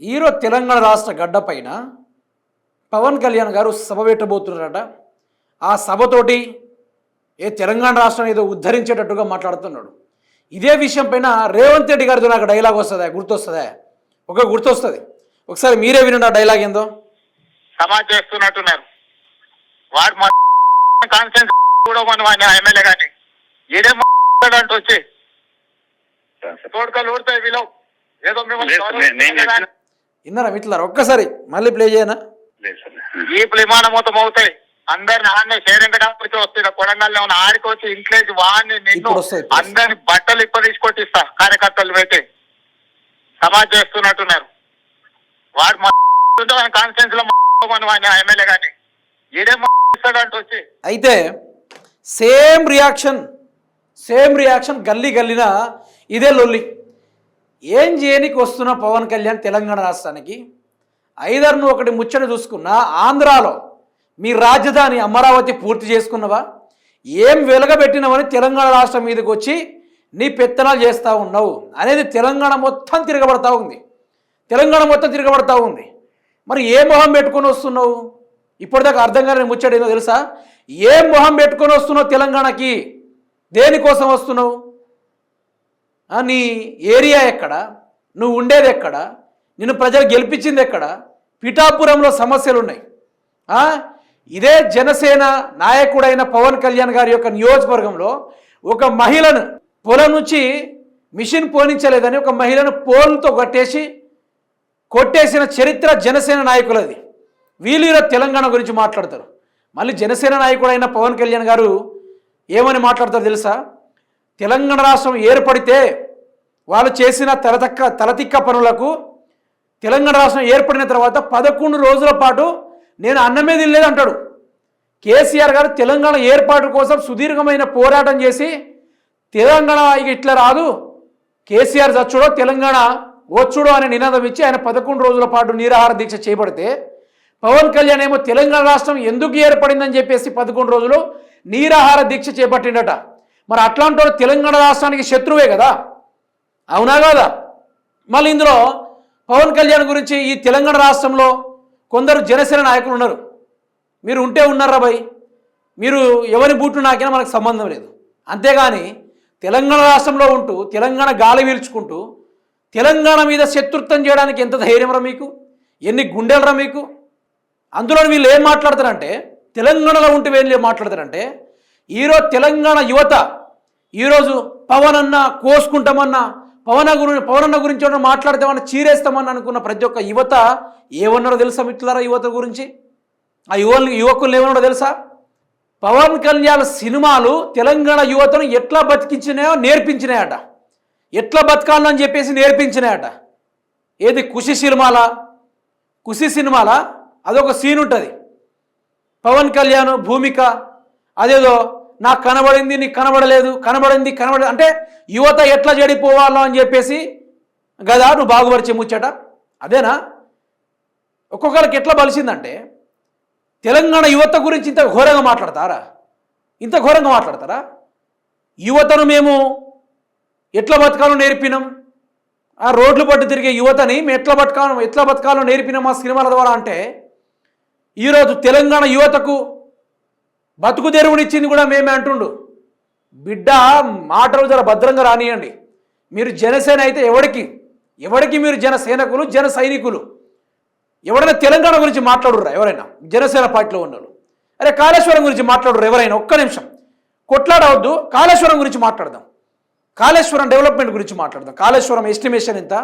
ఈరోజు తెలంగాణ రాష్ట్ర గడ్డపైన పవన్ కళ్యాణ్ గారు సభ పెట్టబోతున్నారట. ఆ సభతోటి తెలంగాణ రాష్ట్రాన్ని ఏదో ఉద్ధరించేటట్టుగా మాట్లాడుతున్నాడు. ఇదే విషయం పైన రేవంత్ రెడ్డి గారితో నాకు డైలాగ్ వస్తుందా, గుర్తొస్తుందా? గుర్తొస్తుంది. ఒకసారి మీరే వినండి ఆ డైలాగ్ ఏందో. సమాజ్ చేస్తున్నట్టున్నారు. వాడు మా కాన్ఫరెన్స్ కూడా ఎమ్మెల్యే కానీ ఏదే అంటూ వచ్చి తోడుకలు ఊడతాయి వీళ్ళు ఏదో విన్నారా మిట్లారా? ఒక్కసారి మళ్ళీ ప్లే చేయనా? ఈ విమానం మొత్తం అవుతాయి. అందరిని ఆన్నే శేరంగడానికి వస్తుంది. కొడంగల్లో ఉన్న ఆడికి వచ్చి ఇంట్లోకి వాడిని నిన్ను అందరిని బట్టలు తీసుకొట్టిస్తా. కార్యకర్తలు పెట్టి సమాజ్ చేస్తున్నట్టున్నారు. వాడు మా కాన్ఫరెన్స్ లో ఎమ్మెల్యే కానీ ఏదే అంటూ వచ్చి అయితే సేమ్ రియాక్షన్ గల్లీ గల్లిన ఇదే లొల్లి. ఏం చేయనికి వస్తున్న పవన్ కళ్యాణ్ తెలంగాణ రాష్ట్రానికి ఐదర్ను ఒకటి ముచ్చట చూసుకున్నా, ఆంధ్రాలో మీ రాజధాని అమరావతి పూర్తి చేసుకున్నవా? ఏం వెలగబెట్టినవని తెలంగాణ రాష్ట్రం మీదకి వచ్చి నీ పెత్తనాలు చేస్తూ ఉన్నావు అనేది తెలంగాణ మొత్తం తిరగబడతా ఉంది. మరి ఏ మొహం పెట్టుకొని వస్తున్నావు? ఇప్పటిదాకా అర్థం కాని ముచ్చట ఏదో తెలుసా? ఏం మొహం పెట్టుకొని వస్తున్నావు తెలంగాణకి? దేనికోసం వస్తున్నావు? నీ ఏరియా ఎక్కడ? నువ్వు ఉండేది ఎక్కడ? నిన్ను ప్రజలు గెలిపించింది ఎక్కడ? పిఠాపురంలో సమస్యలు ఉన్నాయి. ఇదే జనసేన నాయకుడైన పవన్ కళ్యాణ్ గారి యొక్క నియోజకవర్గంలో ఒక మహిళను పొలం నుంచి మిషన్ పోనించలేదని ఒక మహిళను పోల్తో కొట్టేసిన చరిత్ర జనసేన నాయకులది. వీళ్ళు తెలంగాణ గురించి మాట్లాడతారు. మళ్ళీ జనసేన నాయకుడైన పవన్ కళ్యాణ్ గారు ఏమని మాట్లాడతారు తెలుసా? తెలంగాణ రాష్ట్రం ఏర్పడితే వాళ్ళు చేసిన తలతిక్క పనులకు తెలంగాణ రాష్ట్రం ఏర్పడిన తర్వాత 11 రోజుల పాటు నేను అన్నమే తినలేదు అంటాడు. కేసీఆర్ గారు తెలంగాణ ఏర్పాటు కోసం సుదీర్ఘమైన పోరాటం చేసి తెలంగాణ ఇట్లా రాదు, కేసీఆర్ చచ్చుడో తెలంగాణ వచ్చుడో అనే నినాదం ఇచ్చి ఆయన 11 రోజుల పాటు నిరాహార దీక్ష చేపడితే, పవన్ కళ్యాణ్ ఏమో తెలంగాణ రాష్ట్రం ఎందుకు ఏర్పడిందని చెప్పేసి 11 రోజులు నిరాహార దీక్ష చేపట్టిండట. మరి అట్లాంటి వాడు తెలంగాణ రాష్ట్రానికి శత్రువే కదా, అవునా కాదా? మళ్ళీ ఇందులో పవన్ కళ్యాణ్ గురించి ఈ తెలంగాణ రాష్ట్రంలో కొందరు జనసేన నాయకులు ఉన్నారు. మీరు ఉంటే ఉన్నారా భయ్? మీరు ఎవరి బూట్లు నాకైనా మనకు సంబంధం లేదు. అంతేగాని తెలంగాణ రాష్ట్రంలో ఉంటూ తెలంగాణ గాలి పీల్చుకుంటూ తెలంగాణ మీద శత్రుత్వం చేయడానికి ఎంత ధైర్యం రా మీకు? ఎన్ని గుండెలరా మీకు? అందులో వీళ్ళు ఏం మాట్లాడతారంటే, తెలంగాణలో ఉంటే వీళ్ళు ఏం మాట్లాడతారంటే, ఈరోజు తెలంగాణ యువత ఈరోజు పవన్ అన్న కోసుకుంటామన్నా, పవనన్న గురించి ఏమన్నా మాట్లాడతామన్నా చీరేస్తామని అనుకున్న ప్రతి ఒక్క యువత ఏమన్నారో తెలుసా మిట్లారా? యువత గురించి ఆ యువకులు ఏమన్నారో తెలుసా? పవన్ కళ్యాణ్ సినిమాలు తెలంగాణ యువతను ఎట్లా బతికించినాయో నేర్పించినాయట, ఎట్లా బతకాలని చెప్పేసి నేర్పించినాయట. ఏది ఖుషి సినిమాల అదొక సీన్ ఉంటుంది. పవన్ కళ్యాణ్ భూమిక అదేదో నాకు కనబడింది నీకు కనబడలేదు, కనబడింది అంటే యువత ఎట్లా చెడిపోవాలో అని చెప్పేసి గదా నువ్వు బాగుపరిచే ముచ్చట అదేనా? ఒక్కొక్కరికి ఎట్లా బలిసిందంటే, తెలంగాణ యువత గురించి ఇంత ఘోరంగా మాట్లాడతారా? యువతను మేము ఎట్లా బతకాలో నేర్పినాం, ఆ రోడ్లు పట్టు తిరిగే యువతని మేము ఎట్లా బతకాలో నేర్పినాం మా సినిమాల ద్వారా అంటే, ఈరోజు తెలంగాణ యువతకు బతుకు తెరువునిచ్చింది కూడా మేమే అంటుండు. బిడ్డ మాటలు జర భద్రంగా రానియండి. మీరు జనసేన అయితే ఎవరికి మీరు జనసేనకులు జన సైనికులు. ఎవరైనా తెలంగాణ గురించి మాట్లాడుర్రా? ఎవరైనా జనసేన పార్టీలో ఉన్నోళ్ళు? అరే కాళేశ్వరం గురించి మాట్లాడుర్రా ఎవరైనా? ఒక్క నిమిషం కొట్లాడవద్దు, కాళేశ్వరం గురించి మాట్లాడదాం. కాళేశ్వరం డెవలప్మెంట్ గురించి మాట్లాడదాం. కాళేశ్వరం ఎస్టిమేషన్ ఎంత,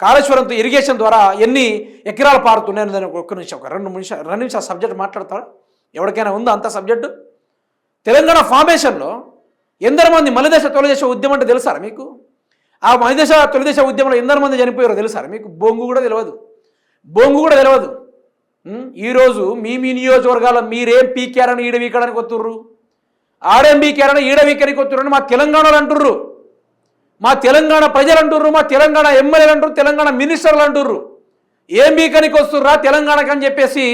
కాళేశ్వరంతో ఇరిగేషన్ ద్వారా ఎన్ని ఎకరాలు పారుతున్నాయని దాని ఒక్క నిమిషం, ఒక 2 నిమిషాలు సబ్జెక్ట్ మాట్లాడతారా? ఎవరికైనా ఉందా అంత సబ్జెక్టు? తెలంగాణ ఫార్మేషన్లో ఎందరు మంది మలిదశ తొలిదశ ఉద్యమం అంటే తెలుసారా మీకు? ఆ మలిదశ తొలిదశ ఉద్యమంలో ఎందరు మంది చనిపోయారో తెలుసారా మీకు? బొంగు కూడా తెలియదు. ఈరోజు మీ నియోజకవర్గాల మీరేం పీకారని ఈడ వీకడానికి వస్తుర్రు, ఆడేం పీకారని ఈడ వీకరికి వస్తుర్రు అని మా తెలంగాణలో అంటుర్రు, మా తెలంగాణ ప్రజలు అంటుర్రు, మా తెలంగాణ ఎమ్మెల్యేలు అంటుర్రు, తెలంగాణ మినిస్టర్లు అంటుర్రు. ఏం పీకనికి వస్తుర్రా తెలంగాణకి అని చెప్పేసి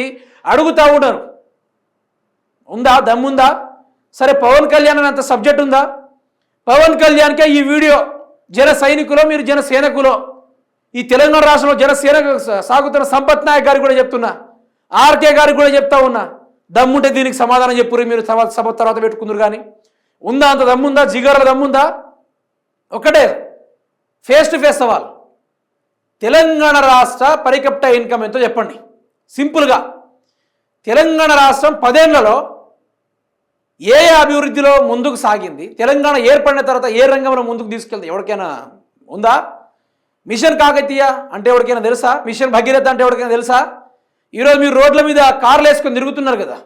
అడుగుతా ఉన్నారు. ఉందా దమ్ముందా? సరే పవన్ కళ్యాణ్ అంత సబ్జెక్ట్ ఉందా? పవన్ కళ్యాణ్కే ఈ వీడియో జన సైనికులో మీరు జనసేనకులో ఈ తెలంగాణ రాష్ట్రంలో జనసేన సాగుతున్న సంపత్ నాయక్ గారికి కూడా చెప్తున్నా, ఆర్కే గారికి కూడా చెప్తా ఉన్నా, దమ్ముంటే దీనికి సమాధానం చెప్పురు. మీరు సభ తర్వాత పెట్టుకుందరు కానీ ఉందా? అంత దమ్ముందా? జిగర్ల దమ్ముందా? ఒకటే ఫేస్ టు ఫేస్ సవాల్. తెలంగాణ రాష్ట్ర పరికప్ట ఇన్కమ్ ఎంతో చెప్పండి సింపుల్గా. తెలంగాణ రాష్ట్రం 10 ఏళ్లలో ఏ అభివృద్ధిలో ముందుకు సాగింది, తెలంగాణ ఏర్పడిన తర్వాత ఏ రంగంలో ముందుకు తీసుకెళ్తే ఎవరికైనా ఉందా? మిషన్ కాకతీయ అంటే ఎవరికైనా తెలుసా? మిషన్ భగీరథ అంటే ఎవరికైనా తెలుసా? ఈరోజు మీరు రోడ్ల మీద కార్లు వేసుకొని తిరుగుతున్నారు కదా,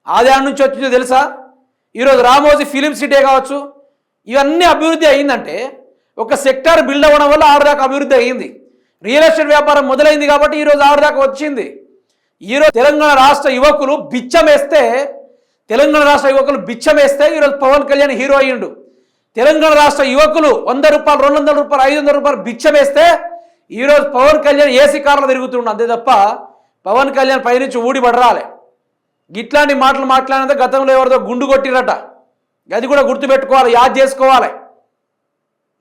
ఆదాయం నుంచి వచ్చిందో తెలుసా? ఈరోజు రామోజీ ఫిలిం సిటీ కావచ్చు, ఇవన్నీ అభివృద్ధి అయిందంటే ఒక సెక్టార్ బిల్డ్ అవ్వడం వల్ల 6 దాకా అభివృద్ధి అయ్యింది. రియల్ ఎస్టేట్ వ్యాపారం మొదలైంది కాబట్టి ఈరోజు 6 దాకా వచ్చింది. ఈరోజు తెలంగాణ రాష్ట్ర యువకులు బిచ్చమేస్తే ఈరోజు పవన్ కళ్యాణ్ హీరో అయ్యిండు. తెలంగాణ రాష్ట్ర యువకులు 100 రూపాయలు, 200 రూపాయలు, 500 రూపాయలు బిచ్చమేస్తే ఈరోజు పవన్ కళ్యాణ్ ఏసీ కార్లో తిరుగుతుండు. అంతే తప్ప పవన్ కళ్యాణ్ పైనుంచి ఊడిపడరాలే. ఇట్లాంటి మాటలు మాట్లాడినంత గతంలో ఎవరితో గుండు కొట్టిరట, అది కూడా గుర్తుపెట్టుకోవాలి, యాద్ చేసుకోవాలి.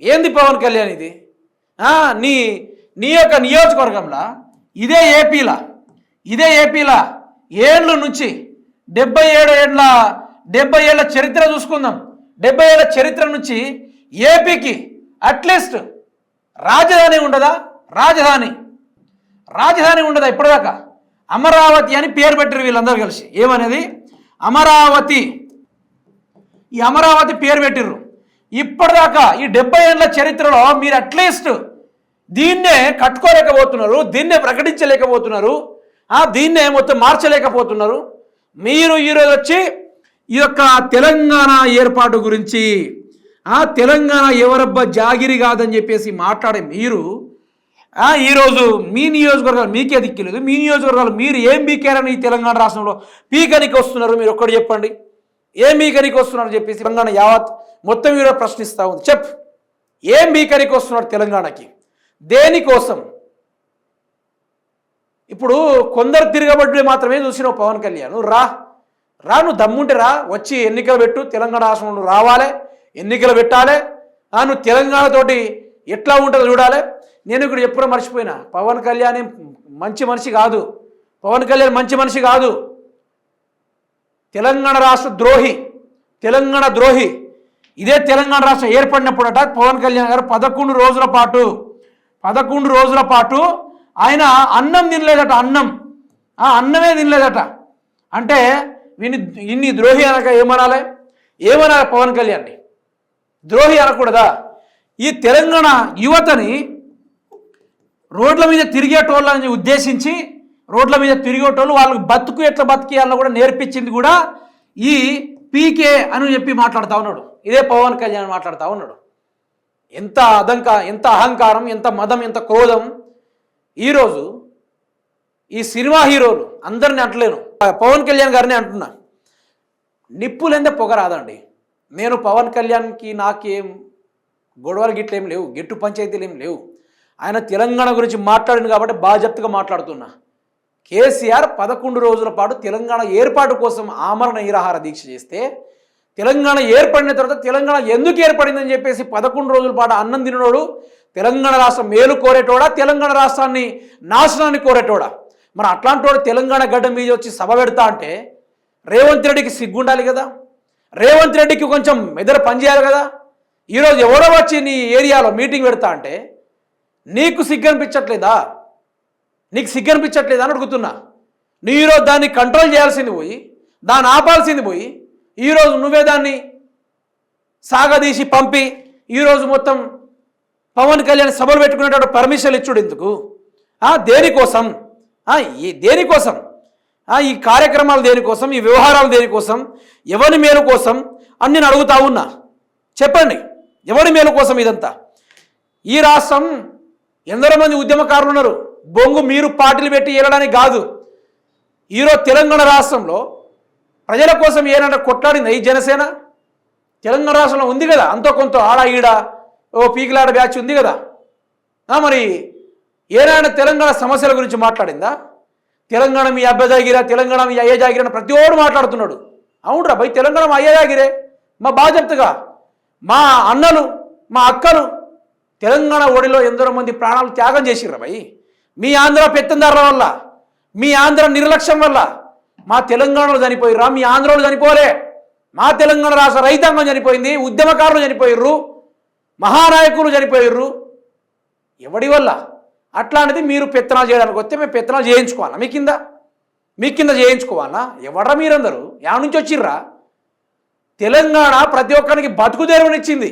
ఏంది పవన్ కళ్యాణ్ ఇది? నీ యొక్క నియోజకవర్గంలో ఇదే ఏపీలా ఏళ్ళ నుంచి 70 ఏళ్ళ చరిత్ర చూసుకుందాం. 70 ఏళ్ళ చరిత్ర నుంచి ఏపీకి అట్లీస్ట్ రాజధాని ఉండదా? రాజధాని ఉండదా ఇప్పటిదాకా? అమరావతి అని పేరు పెట్టారు వీళ్ళందరూ కలిసి. ఏమనేది? అమరావతి. ఈ అమరావతి పేరు పెట్టిర్రు. ఇప్పటిదాకా ఈ 70 ఏళ్ళ చరిత్రలో మీరు అట్లీస్ట్ దీన్నే కట్టుకోలేకపోతున్నారు, దీన్నే ప్రకటించలేకపోతున్నారు, దీన్నే మొత్తం మార్చలేకపోతున్నారు. మీరు ఈరోజు వచ్చి ఈ యొక్క తెలంగాణ ఏర్పాటు గురించి, తెలంగాణ ఎవరబ్బా జాగిరి కాదని చెప్పేసి మాట్లాడే మీరు ఈరోజు మీ నియోజకవర్గాలు మీకే దిక్కులేదు. మీ నియోజకవర్గాలు మీరు ఏం బీకారని ఈ తెలంగాణ రాష్ట్రంలో పీకనికి వస్తున్నారు? మీరు ఒక్కటి చెప్పండి, ఏం బీకనికి వస్తున్నారు చెప్పేసి తెలంగాణ యావత్ మొత్తం ఈరోజు ప్రశ్నిస్తూ ఉంది. చెప్పు, ఏం బీకనికి వస్తున్నారు తెలంగాణకి? దేనికోసం? ఇప్పుడు కొందరు తిరగబడ్డే మాత్రమే చూసినావు పవన్ కళ్యాణ్. రా నువ్వు దమ్ముంటే రా, వచ్చి ఎన్నికలు పెట్టు. తెలంగాణ రాష్ట్రంలో రావాలి, ఎన్నికలు పెట్టాలి. నువ్వు తెలంగాణతోటి ఎట్లా ఉంటుందో చూడాలి. నేను ఇక్కడ ఎప్పుడో మర్చిపోయినా, పవన్ కళ్యాణ్ మంచి మనిషి కాదు. తెలంగాణ రాష్ట్ర ద్రోహి. ఇదే తెలంగాణ రాష్ట్రం ఏర్పడినప్పుడట పవన్ కళ్యాణ్ గారు 11 రోజుల పాటు ఆయన అన్నం తినలేదట. అన్నమే తినలేదట. అంటే ఇన్ని ద్రోహి అనక ఏమనాలి పవన్ కళ్యాణ్ని? ద్రోహి అనకూడదా? ఈ తెలంగాణ యువతని రోడ్ల మీద తిరిగేటోళ్ళని ఉద్దేశించి, రోడ్ల మీద తిరిగేటోళ్ళు వాళ్ళకి బతుకు ఎట్లా బతికేయాలని కూడా నేర్పించింది కూడా ఈ పీకే అని చెప్పి మాట్లాడుతూ ఉన్నాడు. ఇదే పవన్ కళ్యాణ్ మాట్లాడుతూ ఉన్నాడు. ఎంత అహంకారం, ఎంత మదం, ఎంత క్రోధం. ఈరోజు ఈ సినిమా హీరోలు అందరినీ అంటలేను, పవన్ కళ్యాణ్ గారిని అంటున్నా. నిప్పులేందే పొగ రాదండి. నేను పవన్ కళ్యాణ్కి నాకేం గొడవలు గిట్లేం లేవు, గెట్టు పంచాయతీలు ఏం లేవు. ఆయన తెలంగాణ గురించి మాట్లాడింది కాబట్టి బాధ్యతగా మాట్లాడుతున్నా. కేసీఆర్ 11 రోజుల పాటు తెలంగాణ ఏర్పాటు కోసం ఆమరణ నిరాహార దీక్ష చేస్తే, తెలంగాణ ఏర్పడిన తర్వాత తెలంగాణ ఎందుకు ఏర్పడిందని చెప్పేసి 11 రోజుల పాటు అన్నం తినోడు తెలంగాణ రాష్ట్రం మేలు కోరేటోడా, తెలంగాణ రాష్ట్రాన్ని నాశనాన్ని కోరేటోడా? మరి అట్లాంటి వాడు తెలంగాణ గడ్డ మీద వచ్చి సభ పెడతా అంటే రేవంత్ రెడ్డికి సిగ్గుండాలి కదా, రేవంత్ రెడ్డికి కొంచెం మెదడు పనిచేయాలి కదా. ఈరోజు ఎవరో వచ్చి నీ ఏరియాలో మీటింగ్ పెడతా అంటే నీకు సిగ్గనిపించట్లేదా అని అడుగుతున్నా. నీ ఈరోజు దాన్ని కంట్రోల్ చేయాల్సింది పోయి, దాన్ని ఆపాల్సింది పోయి, ఈరోజు నువ్వే దాన్ని సాగదీసి పంపి ఈరోజు మొత్తం పవన్ కళ్యాణ్ సభలు పెట్టుకునేటప్పుడు పర్మిషన్ ఇచ్చుడు ఎందుకు? దేనికోసం? ఈ కార్యక్రమాలు దేనికోసం? ఈ వ్యవహారాలు దేనికోసం? ఎవరి మేలు కోసం అని నేను అడుగుతా ఉన్నా. చెప్పండి, ఎవరి మేలు కోసం ఇదంతా? ఈ రాష్ట్రం ఎందరో మంది ఉద్యమకారులు ఉన్నారు. బొంగు మీరు పార్టీలు పెట్టి ఏలడానికి కాదు. ఈరోజు తెలంగాణ రాష్ట్రంలో ప్రజల కోసం ఏనంటే కొట్లాడింది ఈ జనసేన. తెలంగాణ రాష్ట్రంలో ఉంది కదా, అంతో కొంత ఆడ ఈడ పీకిలాడ బ్యాచ్ ఉంది కదా. మరి ఏనాడు తెలంగాణ సమస్యల గురించి మాట్లాడిందా? తెలంగాణ మీ అబ్బ జాగిరా, తెలంగాణ మీ అయ్య జాగిరా అని ప్రతి ఓడు మాట్లాడుతున్నాడు. అవునరా భయ్, తెలంగాణ మా అయ్య జాగిరే, మా బాధ్యతగా మా అన్నలు మా అక్కలు తెలంగాణ ఒడిలో ఎందరో మంది ప్రాణాలు త్యాగం చేసిర్రు భయ్. మీ ఆంధ్ర పెత్తందారుల వల్ల, మీ ఆంధ్ర నిర్లక్ష్యం వల్ల మా తెలంగాణలో చనిపోయిర్రా? మీ ఆంధ్రలో చనిపోలే. మా తెలంగాణ రాష్ట్ర రైతాంగం చనిపోయింది, ఉద్యమకారులు చనిపోయిర్రు, మహానాయకులు చనిపోయిర్రు. ఎవడి వల్ల? అట్లాంటిది మీరు పెత్తనాలు చేయడానికి వస్తే మేము పెత్తనాలు చేయించుకోవాలా? మీ కింద చేయించుకోవాలా? ఎవడ్రా మీరందరూ? యా నుంచి వచ్చిర్రా? తెలంగాణ ప్రతి ఒక్కరికి బతుకు తెరువునిచ్చింది.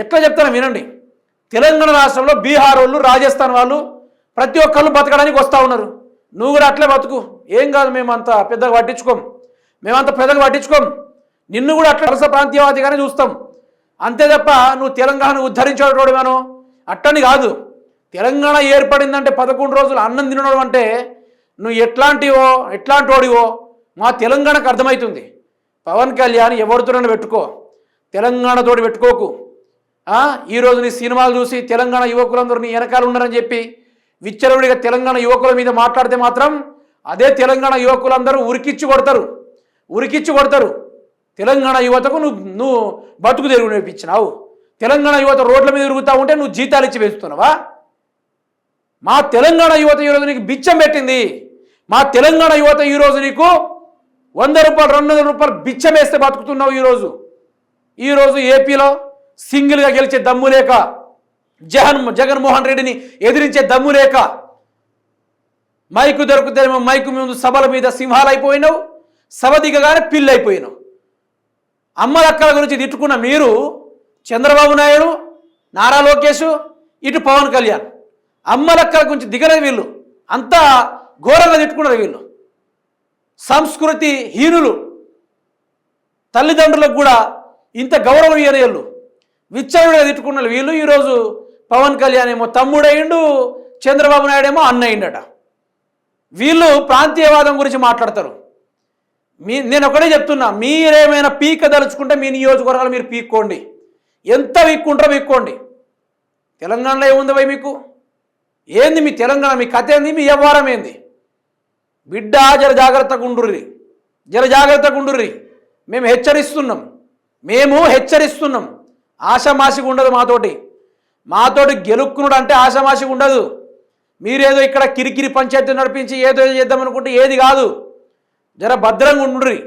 ఎట్లా చెప్తాను వినండి. తెలంగాణ రాష్ట్రంలో బీహార్ వాళ్ళు, రాజస్థాన్ వాళ్ళు ప్రతి ఒక్కళ్ళు బతకడానికి వస్తూ ఉన్నారు. నువ్వు కూడా అట్లే బతుకు, ఏం కాదు, మేమంతా పెద్దగా పట్టించుకోం, నిన్ను కూడా అట్లా వలస ప్రాంతీయవాదిగానే చూస్తాం అంతే తప్ప నువ్వు తెలంగాణను ఉద్ధరించేటోడుగాను అట్టని కాదు. తెలంగాణ ఏర్పడిందంటే 11 రోజులు అన్నం తినడం అంటే నువ్వు ఎట్లాంటోడివో మా తెలంగాణకు అర్థమవుతుంది. పవన్ కళ్యాణ్ ఎవరితోనైనా పెట్టుకో, తెలంగాణతోటి పెట్టుకోకు. ఈరోజు నీ సినిమాలు చూసి తెలంగాణ యువకులందరూ నీ వెనకాల ఉన్నారని చెప్పి విచ్చలవిడిగా తెలంగాణ యువకుల మీద మాట్లాడితే మాత్రం అదే తెలంగాణ యువకులందరూ ఉరికిచ్చి కొడతారు. తెలంగాణ యువతకు నువ్వు బతుకు తెరువు నేర్పించినావు. తెలంగాణ యువత రోడ్ల మీద తిరుగుతూ ఉంటే నువ్వు జీతాలు ఇచ్చి వేస్తున్నావా? మా తెలంగాణ యువత ఈరోజు నీకు బిచ్చం పెట్టింది. మా తెలంగాణ యువత ఈరోజు నీకు 100 రూపాయలు 200 రూపాయలు బిచ్చం వేస్తే బతుకుతున్నావు. ఈరోజు ఏపీలో సింగిల్గా గెలిచే దమ్ము లేక, జగన్మోహన్ రెడ్డిని ఎదిరించే దమ్ము లేక, మైకు దొరుకుతేనేమో మైకు ముందు సభల మీద సింహాలైపోయినావు, సభ దిగగానే పిల్లైపోయినావు. అమ్మలక్కల గురించి తిట్టుకున్న మీరు చంద్రబాబు నాయుడు, నారా లోకేష్, ఇటు పవన్ కళ్యాణ్ అమ్మలక్కల గురించి దిగలేదు. వీళ్ళు అంతా ఘోరంగా తిట్టుకున్నారు. వీళ్ళు సంస్కృతి హీనులు, తల్లిదండ్రులకు కూడా ఇంత గౌరవం ఇయ్యని వీళ్ళు విచ్చలవిడిగా తిట్టుకున్నారు. వీళ్ళు ఈరోజు పవన్ కళ్యాణ్ ఏమో తమ్ముడయ్యిండు, చంద్రబాబు నాయుడు ఏమో అన్న అయ్యిండట. వీళ్ళు ప్రాంతీయవాదం గురించి మాట్లాడతారు. నేను ఒకటే చెప్తున్నా, మీరేమైనా పీక దలుచుకుంటే మీ నియోజకవర్గాలు మీరు పీక్కోండి, ఎంత పీక్కుంటారో పీక్కోండి. తెలంగాణలో ఏముంది భయ్ మీకు? ఏంది మీ తెలంగాణ? మీ కథ ఏంది? మీ వ్యవహారం ఏంది? బిడ్డ జర జాగ్రత్తగా ఉండుర్రి. మేము హెచ్చరిస్తున్నాం. ఆషామాషిగా ఉండదు మాతోటి గెలుక్కునుడు అంటే ఆషామాషిగా ఉండదు. మీరేదో ఇక్కడ కిరికిరి పంచాయతీ నడిపించి ఏదో చేద్దామనుకుంటే ఏది కాదు. జర భద్రంగా ఉండుర్రి.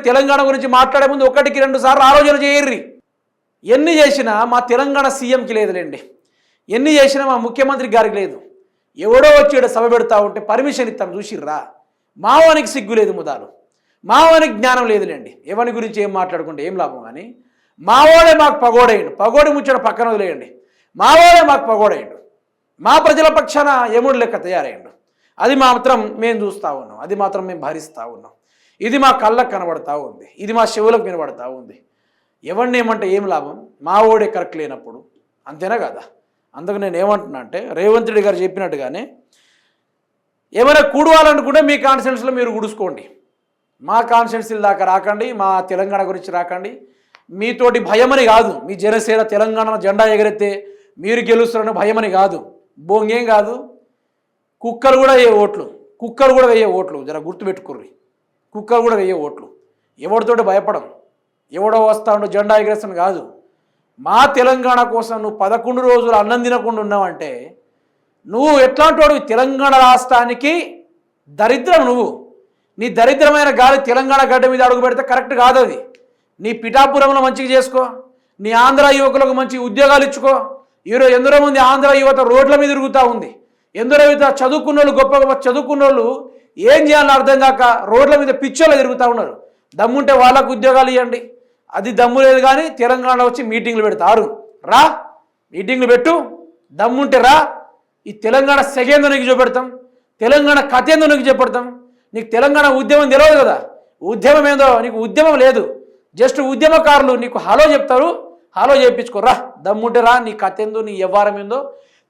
తెలంగాణ గురించి మాట్లాడే ముందు 1-2 సార్లు ఆలోచన చేయర్రి. ఎన్ని చేసినా మా తెలంగాణ సీఎంకి లేదులేండి, ఎన్ని చేసినా మా ముఖ్యమంత్రి గారికి లేదు. ఎవడో వచ్చి సభ పెడతా ఉంటే పర్మిషన్ ఇస్తాం చూసిర్రా? మావానికి సిగ్గు లేదు, మావానికి జ్ఞానం లేదులేండి. ఎవరి గురించి ఏం మాట్లాడుకుంటే ఏం లాభం? కానీ మావాడే మాకు పగోడి ముచ్చట పక్కన వదిలేయండి. మావాడే మాకు పగోడయ్యండు, మా ప్రజల పక్షాన యముడు లెక్క తయారయ్యండు. అది మాత్రం మేము చూస్తూ ఉన్నాం, అది మాత్రం మేము భరిస్తూ ఉన్నాం. ఇది మా కళ్ళకు కనబడతా ఉంది, ఇది మా చెవులకు వినబడతా ఉంది. ఎవరిని ఏమంటే ఏం లాభం? మా ఓడే కరెక్ట్ లేనప్పుడు, అంతేనా కదా? అందుకు నేను ఏమంటున్నా అంటే, రేవంత్ రెడ్డి గారు చెప్పినట్టుగానే ఏమైనా కూడవాలనుకుంటే మీ కాన్స్టిట్యున్సీలో మీరు గుడుసుకోండి, మా కాన్స్టిట్యున్సీల దాకా రాకండి, మా తెలంగాణ గురించి రాకండి. మీతోటి భయమని కాదు, మీ జనసేన తెలంగాణ జెండా ఎగరెత్తే మీరు గెలుస్తారని భయమని కాదు, బొంగేం కాదు. కుక్కలు కూడా వేయే ఓట్లు జర గుర్తుపెట్టుకుర్రి. కుక్కలు కూడా వేయే ఓట్లు. ఎవరితోటి భయపడం, ఎవడో వస్తాడో జెండా ఎగరేస్తాను కాదు. మా తెలంగాణ కోసం నువ్వు 11 రోజులు అన్నం తినకుండా ఉన్నావంటే నువ్వు ఎట్లాంటి వాడు? తెలంగాణ రాష్ట్రానికి దరిద్రం. నీ దరిద్రమైన గాలి తెలంగాణ గడ్డ మీద అడుగు పెడితే కరెక్ట్ కాదు. అది నీ పిఠాపురంలో మంచిగా చేసుకో, నీ ఆంధ్ర యువకులకు మంచి ఉద్యోగాలు ఇచ్చుకో. ఈరోజు ఎందరో మంది ఆంధ్ర యువత రోడ్ల మీద తిరుగుతూ ఉంది. ఎందరో చదువుకున్న వాళ్ళు, గొప్ప చదువుకున్న వాళ్ళు ఏం చేయాలో అర్థం కాక రోడ్ల మీద పిచ్చోళ్ళు తిరుగుతూ ఉన్నారు. దమ్ముంటే వాళ్ళకు ఉద్యోగాలు ఇవ్వండి. అది దమ్ము లేదు. కానీ తెలంగాణ వచ్చి మీటింగ్లు పెడతారు. రా, మీటింగ్లు పెట్టు, దమ్ముంటే రా. ఈ తెలంగాణ సెగేందో నీకు చూపెడతాం, తెలంగాణ కథ ఏందో నీకు చెప్పడతాం. నీకు తెలంగాణ ఉద్యమం తెలియదు కదా, ఉద్యమం ఏందో నీకు ఉద్యమం లేదు. జస్ట్ ఉద్యమకారులు నీకు హలో చెప్తారు, హలో చేయించుకో. రా, దమ్ముంటే రా, నీ కథ ఏందో, నీ వ్యవహారం ఏందో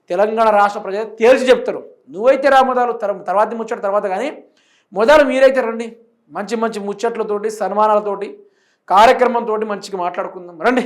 తెలంగాణ రాష్ట్ర ప్రజలు తేల్చి చెప్తారు. నువ్వైతే రా మొదలు, తర్వాత ముచ్చట తర్వాత. కానీ మొదలు మీరైతే రండి, మంచి ముచ్చట్లతోటి, సన్మానాలతోటి, కార్యక్రమంతో మంచిగా మాట్లాడుకుందాం. రండి.